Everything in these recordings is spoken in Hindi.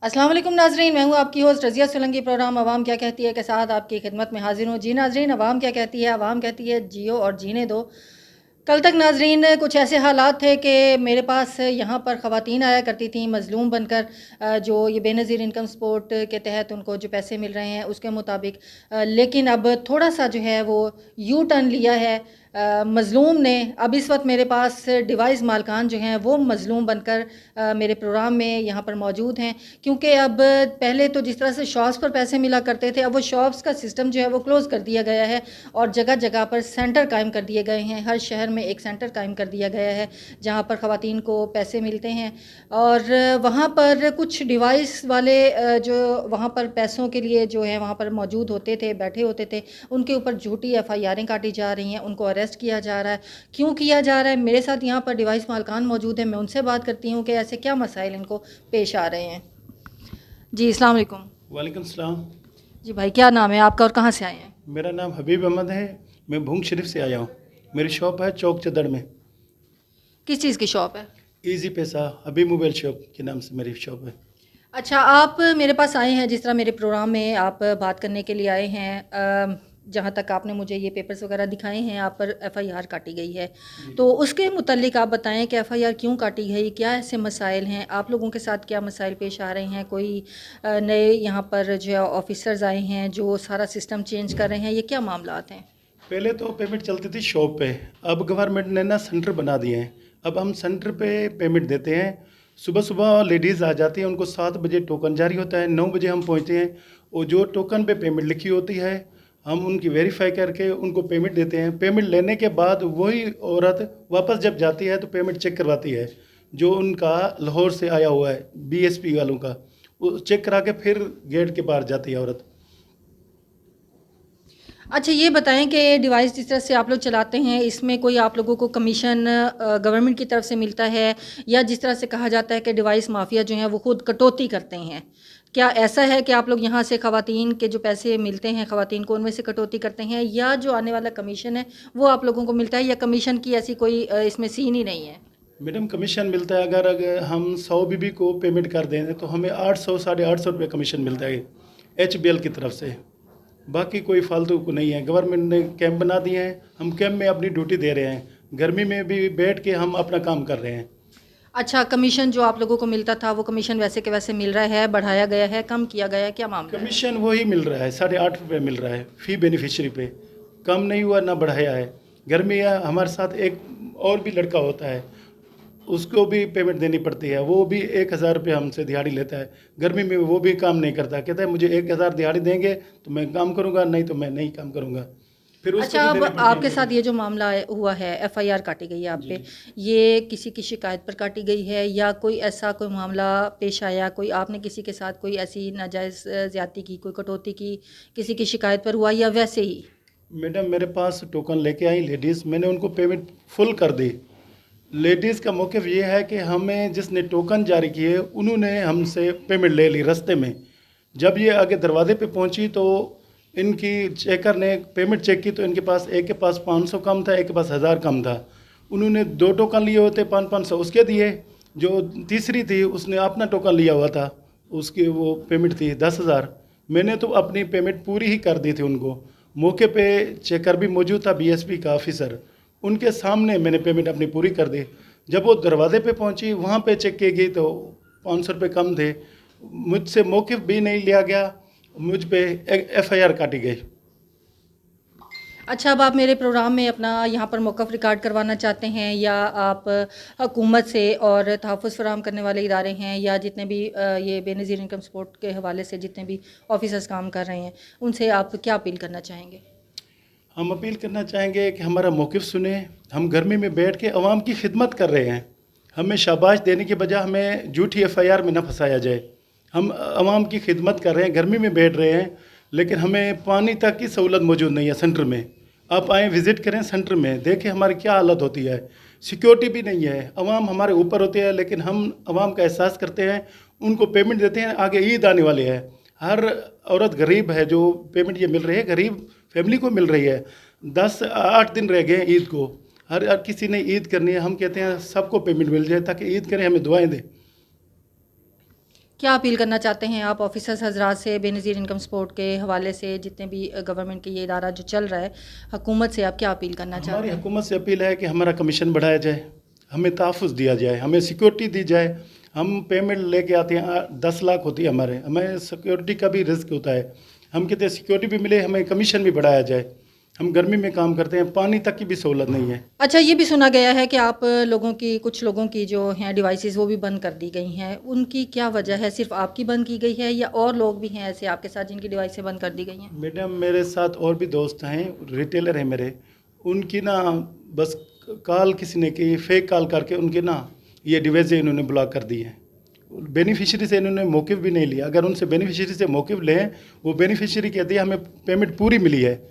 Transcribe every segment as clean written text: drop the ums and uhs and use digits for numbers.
अस्सलाम वालेकुम नाजरीन, मैं हूँ आपकी होस्ट रज़िया सोलंकी। प्रोग्राम अवाम क्या कहती है के साथ आपकी खिदमत में हाजिर हूँ। जी नाजरीन, अवाम क्या कहती है? अवाम कहती है जियो और जीने दो। कल तक नाजरीन कुछ ऐसे हालात थे कि मेरे पास यहाँ पर ख़वातीन आया करती थी मज़लूम बनकर, जो ये बेनज़ीर इनकम सपोर्ट के तहत उनको जो पैसे मिल रहे हैं उसके मुताबिक। लेकिन अब थोड़ा सा जो है वो यू टर्न लिया है मज़लूम ने। अब इस वक्त मेरे पास डिवाइस मालकान जो हैं वो मज़लूम बनकर मेरे प्रोग्राम में यहाँ पर मौजूद हैं, क्योंकि अब पहले तो जिस तरह से शॉप्स पर पैसे मिला करते थे, अब वो शॉप्स का सिस्टम जो है वो क्लोज़ कर दिया गया है और जगह जगह पर सेंटर कायम कर दिए गए हैं। हर शहर में एक सेंटर कायम कर दिया गया है जहाँ पर ख़वातीन को पैसे मिलते हैं। और वहाँ पर कुछ डिवाइस वाले जो वहाँ पर पैसों के लिए जो है वहाँ पर मौजूद होते थे, बैठे होते थे, उनके ऊपर झूठी FIR काटी जा रही हैं, उनको अरेस्ट किया जा रहा है। क्यों किया जा रहा है? मेरे साथ यहाँ पर डिवाइस मालकान मौजूद है, मैं उनसे बात करती हूँ कि ऐसे क्या मसाइल इनको पेश आ रहे हैं। जी अस्सलाम वालेकुम। वालेकुम सलाम। जी भाई, क्या नाम है आपका और कहाँ से आए हैं? मेरा नाम हबीब अहमद है। मैं भूंग शरीफ से आया हूँ। मेरी शॉप है चौक चदड़ में। किस चीज़ की शॉप है? इजी पैसा हबीब मोबाइल शॉप के नाम से मेरी शॉप है। अच्छा, आप मेरे पास आए हैं, जिस तरह मेरे प्रोग्राम में आप बात करने के लिए आए हैं। जहाँ तक आपने मुझे ये पेपर्स वगैरह दिखाए हैं, आप पर FIR काटी गई है, तो उसके मुतालिक आप बताएं कि FIR क्यों काटी गई, क्या ऐसे मसाइल हैं, आप लोगों के साथ क्या मसाइल पेश आ रहे हैं? कोई नए यहाँ पर जो है ऑफिसर्स आए हैं जो सारा सिस्टम चेंज कर रहे हैं, ये क्या मामलात हैं? पहले तो पेमेंट चलती थी शॉप पे, अब गवर्नमेंट ने ना सेंटर बना दिए हैं। अब हम सेंटर पे पेमेंट देते हैं। सुबह सुबह लेडीज़ आ जाती हैं, उनको 7 बजे टोकन जारी होता है, 9 बजे हम पहुँचते हैं। और जो टोकन पे पेमेंट लिखी होती है हम उनकी वेरीफाई करके उनको पेमेंट देते हैं। पेमेंट लेने के बाद वही औरत वापस जब जाती है तो पेमेंट चेक करवाती है, जो उनका लाहौर से आया हुआ है BSP वालों का, वो चेक करा के फिर गेट के बाहर जाती है औरत। अच्छा, ये बताएं कि डिवाइस जिस तरह से आप लोग चलाते हैं, इसमें कोई आप लोगों को कमीशन गवर्नमेंट की तरफ से मिलता है, या जिस तरह से कहा जाता है कि डिवाइस माफिया जो हैं वो खुद कटौती करते हैं, क्या ऐसा है कि आप लोग यहाँ से ख़वातीन के जो पैसे मिलते हैं ख़वातीन को उनमें से कटौती करते हैं, या जो आने वाला कमीशन है वो आप लोगों को मिलता है, या कमीशन की ऐसी कोई इसमें सीन ही नहीं है? मैडम कमीशन मिलता है। अगर हम 100 बीबी को पेमेंट कर दें तो हमें 800 850 रुपये कमीशन मिलता है HBL की तरफ से। बाकी कोई फालतू को नहीं है। गवर्नमेंट ने कैंप बना दिए हैं, हम कैंप में अपनी ड्यूटी दे रहे हैं। गर्मी में भी बैठ के हम अपना काम कर रहे हैं। अच्छा, कमीशन जो आप लोगों को मिलता था वो कमीशन वैसे के वैसे मिल रहा है, बढ़ाया गया है, कम किया गया है, क्या मामला है? कमीशन वही मिल रहा है, 8.5 रुपये मिल रहा है फ़ी बेनिफिशरी पे। कम नहीं हुआ ना बढ़ाया है। गर्मी है, हमारे साथ एक और भी लड़का होता है, उसको भी पेमेंट देनी पड़ती है। वो भी 1,000 रुपये हमसे दिहाड़ी लेता है। गर्मी में वो भी काम नहीं करता, कहता है मुझे 1,000 दिहाड़ी देंगे तो मैं काम करूँगा, नहीं तो मैं नहीं काम करूँगा। फिर उसको अच्छा, भी अब देनी पड़ती आपके है। साथ ये जो मामला हुआ है, FIR काटी गई है आप पे, ये किसी की शिकायत पर काटी गई है, या कोई ऐसा कोई मामला पेश आया, कोई आपने किसी के साथ कोई ऐसी नाजायज़ ज़्यादती की, कोई कटौती की, किसी की शिकायत पर हुआ, या वैसे ही? मैडम मेरे पास टोकन लेके आई लेडीज़, मैंने उनको पेमेंट फुल कर दी। लेडीज़ का मौक़िफ़ ये है कि हमें जिसने टोकन जारी किए उन्होंने हमसे पेमेंट ले ली रास्ते में। जब ये आगे दरवाजे पे पहुंची तो इनकी चेकर ने पेमेंट चेक की तो इनके पास, एक के पास 500 कम था, एक के पास 1000 कम था। उन्होंने 2 टोकन लिए होते 500 उसके दिए। जो तीसरी थी उसने अपना टोकन लिया हुआ था, उसकी वो पेमेंट थी 10,000। मैंने तो अपनी पेमेंट पूरी ही कर दी थी उनको। मौके पे चेकर भी मौजूद था, BSP का ऑफिसर, उनके सामने मैंने पेमेंट अपनी पूरी कर दी। जब वो दरवाजे पे पहुंची वहाँ पे चेक की गई तो 500 रुपये कम थे। मुझसे मौक़िफ़ भी नहीं लिया गया, मुझ पे FIR काटी गई। अच्छा, अब आप मेरे प्रोग्राम में अपना यहाँ पर मौक़िफ़ रिकॉर्ड करवाना चाहते हैं, या आप हुकूमत से और तहफ़्फ़ुज़ फ़राहम करने वाले इदारे हैं, या जितने भी ये बेनज़ीर इनकम सपोर्ट के हवाले से जितने भी ऑफिसर्स काम कर रहे हैं, उनसे आप क्या अपील करना चाहेंगे? हम अपील करना चाहेंगे कि हमारा मौक़िफ़ सुने। हम गर्मी में बैठ के आवाम की खिदमत कर रहे हैं। हमें शाबाश देने के बजाय हमें झूठी FIR में न फंसाया जाए। हम आवाम की खिदमत कर रहे हैं, गर्मी में बैठ रहे हैं, लेकिन हमें पानी तक की सहूलत मौजूद नहीं है सेंटर में। आप आएँ, विज़िट करें सेंटर में, देखें हमारी क्या हालत होती है। सिक्योरिटी भी नहीं है, आवाम हमारे ऊपर होती है, लेकिन हम आवाम का एहसास करते हैं, उनको पेमेंट देते हैं। आगे ईद आने वाली है, हर औरत गरीब है, जो पेमेंट ये मिल रही है गरीब फैमिली को मिल रही है। 8 दिन रह गए ईद को, हर किसी ने ईद करनी है। हम कहते हैं सबको पेमेंट मिल जाए ताकि ईद करें, हमें दुआएं दें। क्या अपील करना चाहते हैं आप ऑफिसर्स हजरात से, बेनज़ीर इनकम सपोर्ट के हवाले से, जितने भी गवर्नमेंट के ये इदारा जो चल रहा है, हुकूमत से आप क्या अपील करना चाहते हमारी हैं? हुकूमत से अपील है कि हमारा कमीशन बढ़ाया जाए, हमें तहफ़्फ़ुज़ दिया जाए, हमें सिक्योरिटी दी जाए। हम पेमेंट लेके आते हैं 10 लाख होती है हमारे, हमें सिक्योरिटी का भी रिस्क होता है। हम कहते हैं सिक्योरिटी भी मिले, हमें कमीशन भी बढ़ाया जाए। हम गर्मी में काम करते हैं, पानी तक की भी सहूलत नहीं है। अच्छा, ये भी सुना गया है कि आप लोगों की, कुछ लोगों की जो हैं डिवाइसेस वो भी बंद कर दी गई हैं, उनकी क्या वजह है? सिर्फ आपकी बंद की गई है या और लोग भी हैं ऐसे आपके साथ जिनकी डिवाइसें बंद कर दी गई हैं? मैडम, मेरे साथ और भी दोस्त हैं, रिटेलर हैं मेरे, उनकी ना बस कॉल किसी ने की, फेक कॉल करके उनके ना ये डिवाइसें इन्होंने ब्लॉक कर दी हैं। बेनिफिशियरी से इन्होंने मौक़िफ़ भी नहीं लिया। अगर उनसे बेनिफिशियरी से मौक़िफ़ लें, वो बेनिफिशियरी कहती है हमें पेमेंट पूरी मिली है।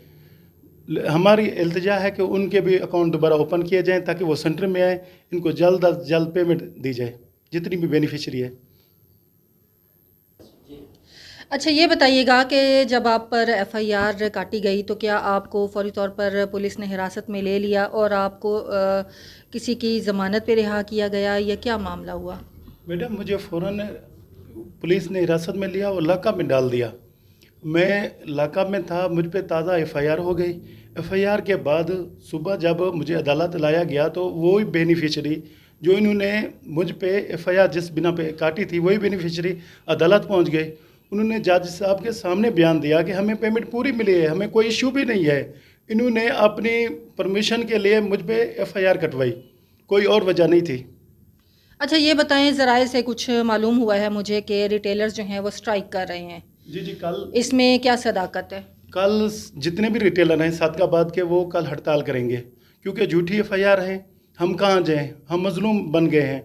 हमारी इल्तिजा है कि उनके भी अकाउंट दोबारा ओपन किए जाएँ ताकि वो सेंटर में आए, इनको जल्द अज जल्द पेमेंट दी जाए, जितनी भी बेनिफिशियरी है। अच्छा, ये बताइएगा कि जब आप पर एफआईआर काटी गई तो क्या आपको फौरी तौर पर पुलिस ने हिरासत में ले लिया और आपको किसी की ज़मानत पे रिहा किया गया या क्या मामला हुआ? मैडम, मुझे फ़ौरन पुलिस ने हिरासत में लिया और लाकअप में डाल दिया। मैं लाकअप में था, मुझ पे ताज़ा एफआईआर हो गई। एफआईआर के बाद सुबह जब मुझे अदालत लाया गया तो वही बेनिफिशियरी जो इन्होंने मुझ पे एफआईआर जिस बिना पे काटी थी, वही बेनिफिशियरी अदालत पहुंच गए। उन्होंने जज साहब के सामने बयान दिया कि हमें पेमेंट पूरी मिली है, हमें कोई इशू भी नहीं है। इन्होंने अपनी परमिशन के लिए मुझ पे एफआईआर कटवाई, कोई और वजह नहीं थी। अच्छा, ये बताएं, ज़राए से कुछ मालूम हुआ है मुझे कि रिटेलर्स जो हैं वो स्ट्राइक कर रहे हैं, जी जी, कल इसमें क्या सदाकत है? कल जितने भी रिटेलर हैं सादकाबाद के, वो कल हड़ताल करेंगे, क्योंकि झूठी एफआईआर है। हम कहाँ जाएं, हम मजलूम बन गए हैं,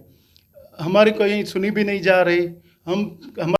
हमारी कोई सुनी भी नहीं जा रही। हम